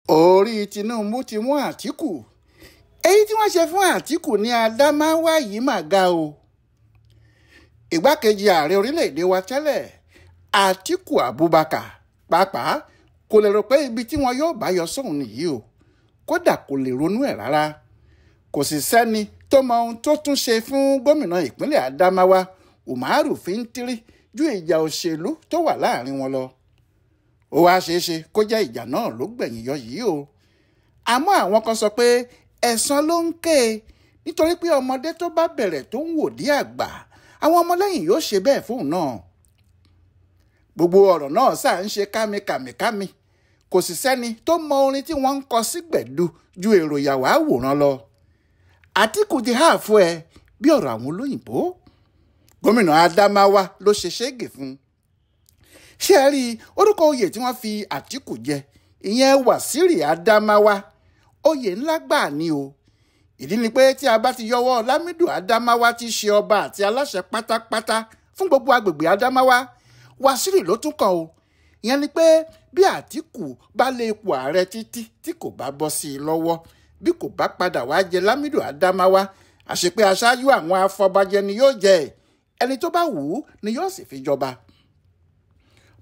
orí Tinubu ti mú Àtíkù. Èyí tí wọ́n ṣe fún Àtíkù ní Adamawa yìí mà ga o. Igbákejì ààrẹ orílẹ̀-èdè wa tẹ́lẹ̀ Àtíkù Abubakar pàápàá kò lè rò pé ibi tí wọn yóò bá yọ sóhun nìyí o. Kódà kò lè ronú ẹ̀ rárá. Kò sì sẹ́ni tó mọ ohun tó tún ṣe fún gómìnà ìpínlẹ̀ Adamawa Umaru Fintiri ju ìjà òṣèlú tó wà láàrin wọn lọ. Ó wá ṣeéṣe kó jẹ́ ìjà náà ló gbẹ̀yìn yọ yìí o. Àmọ́ àwọn kan sọ pé ẹ̀san ló ń ké nítorí pé ọmọdé tó bá bẹ̀rẹ̀ tó ń wò dí àgbà àwọn ọmọlẹ́yìn yóò ṣe bẹ́ẹ̀ fóun náà. Gbogbo ọ̀rọ̀ náà sáà ń ṣe kámikàmíkámi kò sì sẹ́ni tó mọ orin tí wọ́n ń kọ sí gbẹ̀du ju èrò ìyàwó àwòrán lọ. Àtíkù ti háàfù ẹ bí ọ̀rọ̀ àwọn olóyìnbó. Gómìnà Adamawa ló ṣe ṣége fún. Ṣé ẹ rí orúkọ oyè tí wọ́n fi Àtíkù jẹ ìyẹn Wàsíìrì Adamawa oyè ńlá gbà ní o. Ìdí ni pé tí a bá ti yọwọ́ Lámídù Adamawa ti ṣe ọba àti aláṣẹ pátápátá fún gbogbo agbègbè Adamawa Wàsíìrì ló tún kàn o. Ìyẹn ni pé bí Àtíkù bá lé ipò ààrẹ títí tí kò bá bọ́ sí i lọ́wọ́ bí kò bá padà wá jẹ Lámídù Adamawa àṣepé aṣáájú àwọn afọbajẹ ni yóò jẹ ẹni tó bá wù ú ni yóò sì fi jọba.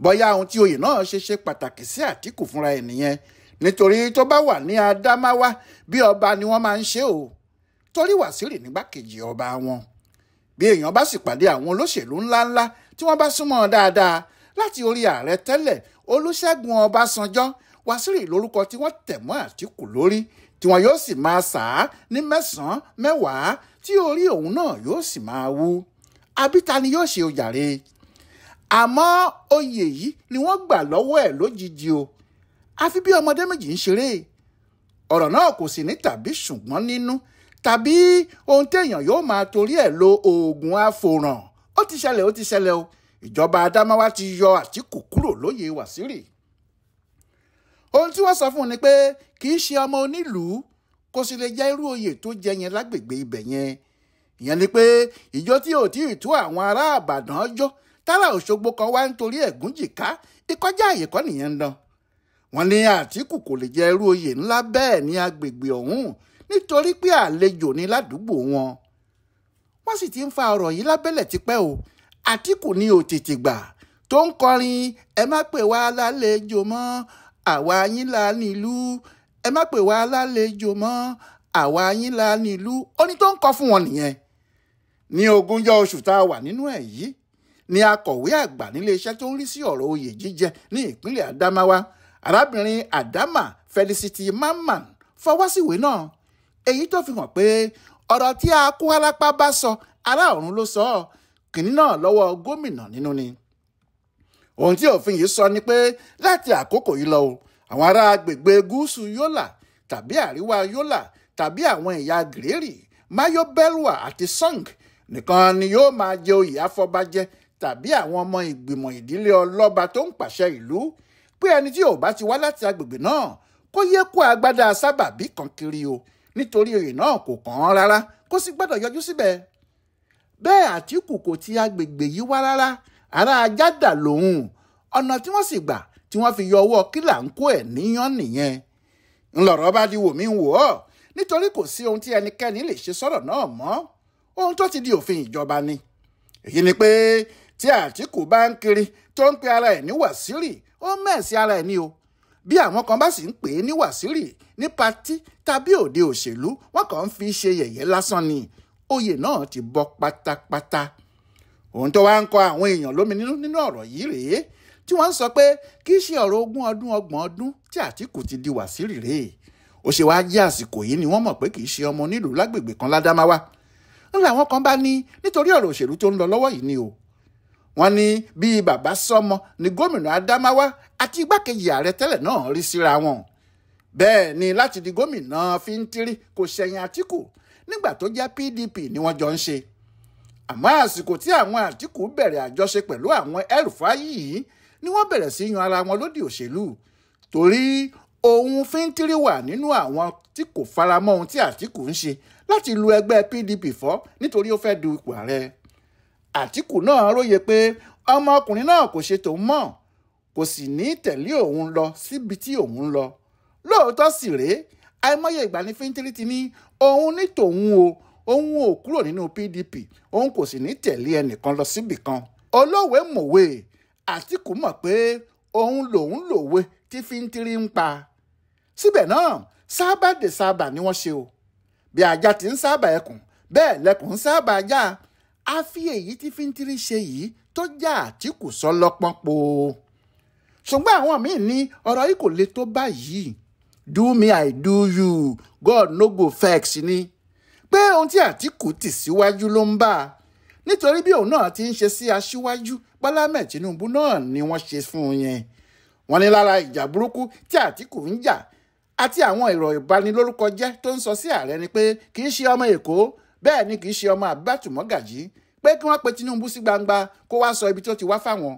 Bóyá ohun tí oyè náà ṣe pàtàkì sí Àtíkù fúnra ẹ̀ nìyẹn nítorí tó bá wà ní Adamawa bí ọba ni wọ́n máa ń ṣe o torí Wàsíìrì nígbàkejì ọba wọn. Bí èèyàn bá sì pàdé àwọn olóṣèlú ńláńlá tí wọ́n bá súnmọ́ dáadáa láti orí ààrẹ tẹ́lẹ̀ Olúṣẹ́gun Ọbásanjọ́ Wàsíìrì lórúkọ tí wọ́n tẹ̀ mọ́ Àtíkù lórí tí wọn yóò sì máa sà á ní mẹ́sàn-án mẹ́wàá tí orí òun náà yóò sì máa wú. Àbíta ni yóò ṣe ojàre. Àmọ́ oyè yìí ni wọ́n gbà lọ́wọ́ ẹ̀ lójijì o. Àfi bí ọmọdé méjì ń ṣeré. Ọ̀rọ̀ náà kò sì ní tàbí ṣùgbọ́n nínú tàbí ohun téèyàn yóò máa torí ẹ̀ lo oògùn àfòràn. Ó ti ṣẹlẹ̀ o. Ìjọba Adamawa ti yọ Àtíkù kúrò lóyè Wàsíìrì. Ohun tí wọ́n sọ fún un ni pé kì í ṣe ọmọ onílùú kò sì lè jẹ́ irú oyè tó jẹ yẹn lágbègbè ibẹ̀ yẹn. Ìyẹn ni pé ìjọ tí ò tí ì tú àwọn ará Ìbàdàn jọ tára Òṣogbo kan wá nítorí ẹ̀gúnjìká ìkọjá àyè kọ́ nìyẹn ń dán. Wọ́n ní Àtíkù kò lè jẹ irú oyè ńlá bẹ́ẹ̀ ní agbègbè ọ̀hún nítorí pé àlejò ní ládùúgbò wọn. Wọ́n sì ti ń fa ọ̀rọ̀ yìí lábẹ́lẹ̀ tipẹ́ o. Àtíkù ní òtètè gbà tó ń kọrin ẹ má pè wá lálejò mọ́ àwa yín la nílùú ẹ má pè wá lálejò mọ́ àwa yín la nílùú ó ní tó ń kọ fún wọn nìyẹn. Ní 20 oṣù tá a wà nínú ẹ̀ yìí ni akọ̀wé àgbà nílé iṣẹ́ tó ń rí sí ọ̀rọ̀ oyè jíjẹ ní ìpínlẹ̀ Adamawa arábìnrin Adama Felicity Mamman fọwọ́ síwèé náà èyí tó fi hàn pé ọ̀rọ̀ tí Akúnhálápá bá sọ ará ọ̀run ló sọ ọ́ kìnní náà lọ́wọ́ gómìnà nínú ni. Ohun tí òfin yìí sọ ni pé láti àkókò yìí lọ àwọn ará agbègbè gúúsù Yola tàbí àríwá Yola tàbí àwọn ẹ̀yà Gírèrì Mayo Belwa àti Song nìkan ni yóò máa jẹ oyè afọbajẹ tàbí àwọn ọmọ ìgbìmọ̀ ìdílé ọlọ́ba tó ń pàṣẹ ìlú pé ẹni tí ò bá ti wá láti agbègbè náà kó yẹ kó agbádá sábàbí kan kiri o nítorí oyè náà kò kàn án rárá kó sì gbọ́dọ̀ yọjú síbẹ̀. Bẹ́ẹ̀ Àtíkù kò ti agbègbè yìí wá rárá ará Ajádà lòun ọ̀nà tí wọ́n sì gbà tí wọ́n fi yọ ọwọ́ kílà ń kó ẹ̀ níyàn nìyẹn. Ńlọrọ̀ bá di wò mí wò ọ́ nítorí kò sí ohun tí ẹnikẹ́ni lè ṣe sọ́rọ̀ náà mọ́ ohun tó ti di òfin ìjọba ni. Èyí ni pé tí Àtíkù bá ń kiri tó ń pe ara ẹ̀ ní Wàsíìrì ó mẹ́ẹ̀sì ara ẹ̀ ní o. Bí àwọn kan bá sì ń pè é ní Wàsíìrì ní patí tàbí òde òṣèlú wọ́n kàn ń fi ṣe yẹ̀yẹ́ lásán ni oyè náà ti bọ́ pátápátá. Ohun tó wá ń kọ àwọn èèyàn lóminú nínú ọ̀rọ̀ yìí rèé tí wọ́n ń sọ pé kì í ṣe ọ̀rọ̀ 20 ọdún 30 ọdún tí Àtíkù ti di Wàsíìrì rèé. Ó ṣe wá jẹ́ àsìkò yìí ni wọ́n mọ̀ pé kì í ṣe ọmọ onílùú lágbègbè kan l'Ádámáwá. Ńlá kan bá ní nítorí ọ̀rọ̀ òṣèlú tó ń lọ lọ́wọ́ yìí ni o. Wọ́n ní bí bàbá sọ́mọ ni gómìnà Adamawa àti igbákejì ààrẹ tẹ́lẹ̀ náà rí síra wọn. Bẹ́ẹ̀ ni láti di gómìnà Fintiri kò ṣẹ̀yìn Àtíkù nígbà tó jẹ́ PDP ni wọ́n jọ ń ṣe. Àmọ́ àsìkò tí àwọn Àtíkù bẹ̀rẹ̀ àjọṣe pẹ̀lú àwọn El-Rufai yìí ni wọ́n bẹ̀rẹ̀ sí yan ara wọn lódì òṣèlú torí òun Fintiri wà nínú àwọn tí kò faramọ́ ohun tí Àtíkù ń ṣe láti lu ẹgbẹ́ PDP fọ́ nítorí ó fẹ́ du ipò ààrẹ. Àtíkù náà róye pé ọmọkùnrin náà kò ṣe tòun mọ́ kò sì ní tẹ̀lé òun lọ síbi tí òun lọ lóòótọ́ sì rèé àìmọye ìgbà ní Fíntírì ti ní òun ní tòun o òun ò kúrò nínú PDP òun kò sì ní tẹ̀lé ẹnìkan lọ síbì kan. olówe mọ̀wé Àtíkù mọ̀ pé òun lòun lòwe tí Fíntírì ń pa. síbẹ̀ náà sábà dé sábà ni wọ́n ṣe o. bí ajá ti ń sábà ẹkùn bẹ́ẹ̀ lẹkùn ń sábà ajá. a fi èyí tí Fíntírì ṣe yìí tó já Àtíkù sọ lọ́pọ́n po. ṣùgbọ́n àwọn míì ní ọ̀rọ̀ yìí kò le tó báyìí. Do me I do you, God no go vex ni. pé ohun tí Àtíkù tì síwájú ló ń bá a nítorí bí òun náà ti ń ṣe sí aṣíwájú Bọ́lá Ahmed Tinubu náà ni wọ́n ṣe fún un yẹn. wọ́n ní lára ìjà burúkú tí Àtíkù ń jà àti àwọn èrò ìbanilórúkọ jẹ́ tó ń sọ sí ààrẹ ni pé kì í ṣe ọmọ Èkó bẹ́ẹ̀ ni kì í ṣe ọmọ Àbíbátù Mọ́gàjí pé kí wọ́n pe Tinubu sí gbangba kó wá sọ ibi tó ti wá fáwọn.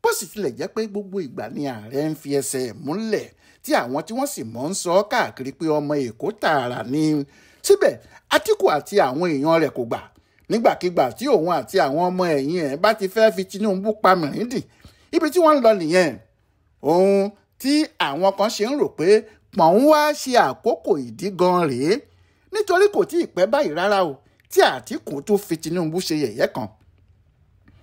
bó sì tilẹ̀ jẹ́ pé gbogbo ìgbà ni ààrẹ ń fi ẹsẹ̀ múlẹ̀ tí àwọn tí wọ́n sì mọ̀ ń sọ káàkiri pé ọmọ Èkó tààrà ni. síbẹ̀ Àtíkù àti àwọn èèyàn rẹ̀ kò gbà nígbàkigbà tí òun àti àwọn ọmọ ẹ̀yìn ẹ̀ bá ti fẹ́ fi Tinubu pa mìrìndìn ibi tí wọ́n ń lọ nìyẹn. ohun tí àwọn kan ṣe ń rò pé pọ̀n wá ṣe àkókò ìdí gan rèé nítorí kò tí ì pẹ́ báyìí rárá o tí Àtíkù tó fi Tinubu ṣe yẹ̀yẹ́ kan.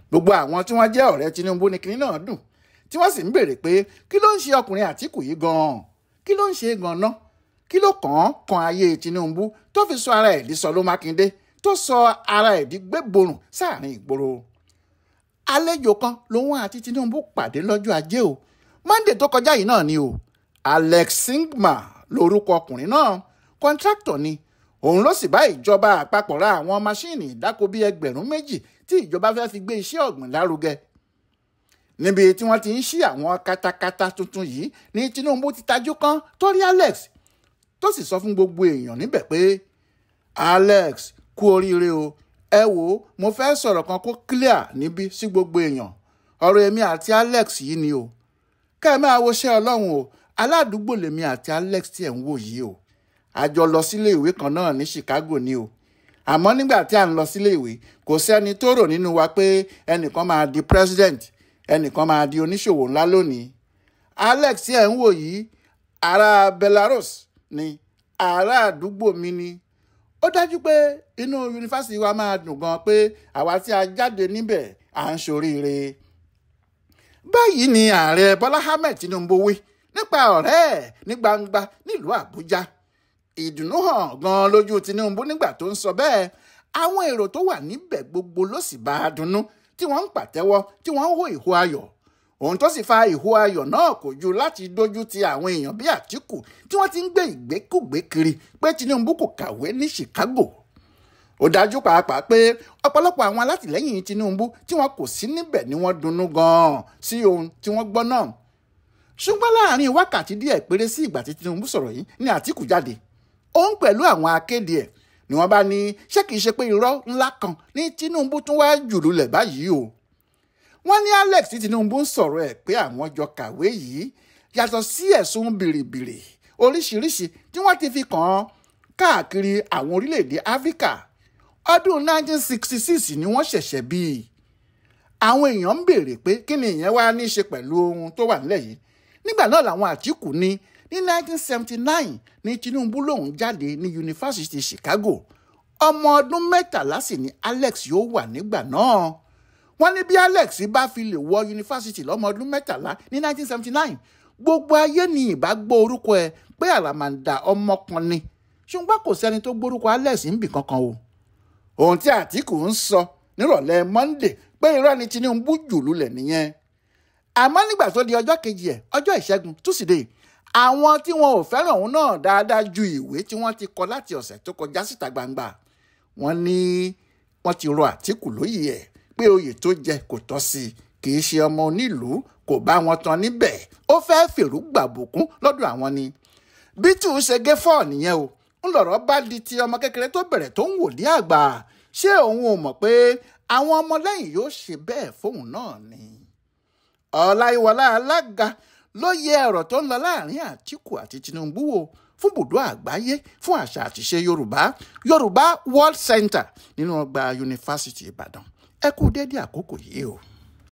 gbogbo àwọn tí wọ́n jẹ́ ọ̀rẹ́ Tinubu ní kinní náà dùn tí wọ́n sì ń béèrè pé kí ló ń ṣe ọkùnrin Àtíkù yìí gan-an kí ló ń ṣe gan-an kí ló kan ayé Tinubu tó fi sọ ara ẹ̀ di Sọló Mákindé tó sọ ara ẹ̀ di gbéborùn sáàrin ìgboro. àlejò kan lòun àti Tinubu pàdé lọ́jọ́ ajé o Monday tó kọjá yìí náà ni o. Alex Singma lórúkọ ọkùnrin náà kọ́ńtráktọ̀ ni òun ló sì bá ìjọba àpapọ̀ ra àwọn máṣíìnì ìdáko bíi 2,000 tí ìjọba fẹ́ fi gbé iṣẹ́ ọ̀gbìn lárugẹ. níbi tí wọ́n ti ń ṣí àwọn katakata tuntun yìí ní Tinubu ti tajú kan tó rí Alex tó sì sọ fún gbogbo èèyàn níbẹ̀ pé Alex kú oríire o ẹ wò ó mo fẹ́ sọ̀rọ̀ kan kó clear níbí sí gbogbo èèyàn ọ̀rọ̀ èmi àti Alex yìí ni o ká ẹ máa woṣẹ́ Ọlọ́run o aládùúgbò lèmi àti Alex tí ẹ̀ ń wò yìí o a jọ lọ sílé ìwé kan náà ní Chicago ni o àmọ́ nígbà tí a ń lọ sílé ìwé kò sẹ́ni tó rò nínú wa pé ẹnìkan máa di president ẹnìkan máa di oníṣòwò ńlá lónìí. Alex tí ẹ̀ ń wò yìí ará Belarus ni ará àdúgbò mi ni. ó dájú pé inú yunifásitì wa máa dùn gan pé àwa tí a jáde níbẹ̀ à ń ṣoríire. báyìí ni ààrẹ Bọ́lá Ahmed Tinubu wí nípa ọ̀rẹ́ ẹ̀ ní gbangba nílùú Àbújá. ìdùnnú hàn gan lójú Tinubu nígbà tó ń sọ bẹ́ẹ̀ àwọn èrò tó wà níbẹ̀ gbogbo ló sì bá a dunnú tí wọ́n ń pàtẹ́wọ́ tí wọ́n ń hó ìhó ayọ̀. ohun tó sì fa ìhó ayọ̀ náà kò ju láti dójú ti àwọn èèyàn bíi Àtíkù tí wọ́n ti ń gbé ìgbékùgbé kiri pé Tinubu kò kàwé ní Chicago. ó dájú pàápàá pé ọ̀pọ̀lọpọ̀ àwọn alátìlẹ́yìn Tinubu tí wọ́n kò sí níbẹ̀ ni wọ́n dunnú gan-an sí ohun tí wọ́n gbọ́ náà. ṣùgbọ́n láàrin wákàtí díẹ̀ péré sí ìgbà tí Tinubu sọ̀rọ̀ yìí ni Àtíkù jáde òun pẹ̀lú àwọn akéde ẹ̀ ni wọ́n bá ní ṣé kìí ṣe pé irọ́ ńlá kan ní Tinubu tún wá jùlulẹ̀ báyìí o. wọ́n ní Alex tí Tinubu ń sọ̀rọ̀ ẹ̀ pé àwọn jọ kàwé yìí yàtọ̀ sí ẹ̀sùn bìrìbìrì oríṣiríṣi tí wọ́n ti fi kàn án káàkiri àwọn orílẹ̀-èdè Áfíríkà ọdún 1966 ni wọ́n ṣẹ̀ṣẹ̀ bí i. àwọn èèyàn ń béèrè pé kí ni ìyẹn wá ní í ṣe pẹ̀lú ohun tó wà nílẹ̀ yìí. nígbà náà làwọn Àtíkù ní 1979 ní Tinubu lòun jáde ní yunifásitì Chicago ọmọ ọdún 13 sì ni Alex yóò wà nígbà náà. wọ́n ní bí Alex bá fi lè wọ yunifásitì lọ́mọ ọdún 13 ní 1979 gbogbo ayé ni ìbá gbọ́ orúkọ ẹ̀ pé àràmàǹdà ọmọ kan ni ṣùgbọ́n kò sẹ́ni tó gbórúkọ Alex níbì kankan o. ohun tí Àtíkù ń sọ nírọ̀lẹ́ Monday pé irọ́ ni Tinubu jù lulẹ̀ nìyẹn. àmọ́ nígbà tó di ọjọ́ kejì ẹ̀ ọjọ́ ìṣẹ́gun Tuesday àwọn tí wọn ò fẹ́ràn òun náà dáadáa ju ìwé tí wọ́n ti kọ láti ọ̀sẹ̀ tó kọjá síta gbangba. wọ́n ní wọ́n ti rọ Àtíkù lóyè ẹ̀ pé oyè tó jẹ kò tọ́ sí i kì í ṣe ọmọ onílùú kò bá wọn tán níbẹ̀ ó fẹ́ fèrú gbàbùkún lọ́dọ̀ àwọn ni. bí tí ò ṣe gé fọ́ọ̀ nìyẹn o ń lọ̀rọ̀ bá di ti ọmọ kékeré tó bẹ̀rẹ̀ tó ń wò ní àgbà ṣé òun ò mọ̀ pé àwọn ọmọlẹ́yìn yóò ṣe bẹ́ẹ̀ fóun náà ni. Ọláyíwọlá Alága ló yẹ ọ̀rọ̀ tó ń lọ láàrin Àtíkù àti Tinubu wò fún ibùdó àgbáyé fún àṣà àtìṣe Yorùbá World Center nínú ọgbà yunifásitì Ìbàdàn. ẹ kú dédé àkókò yìí o.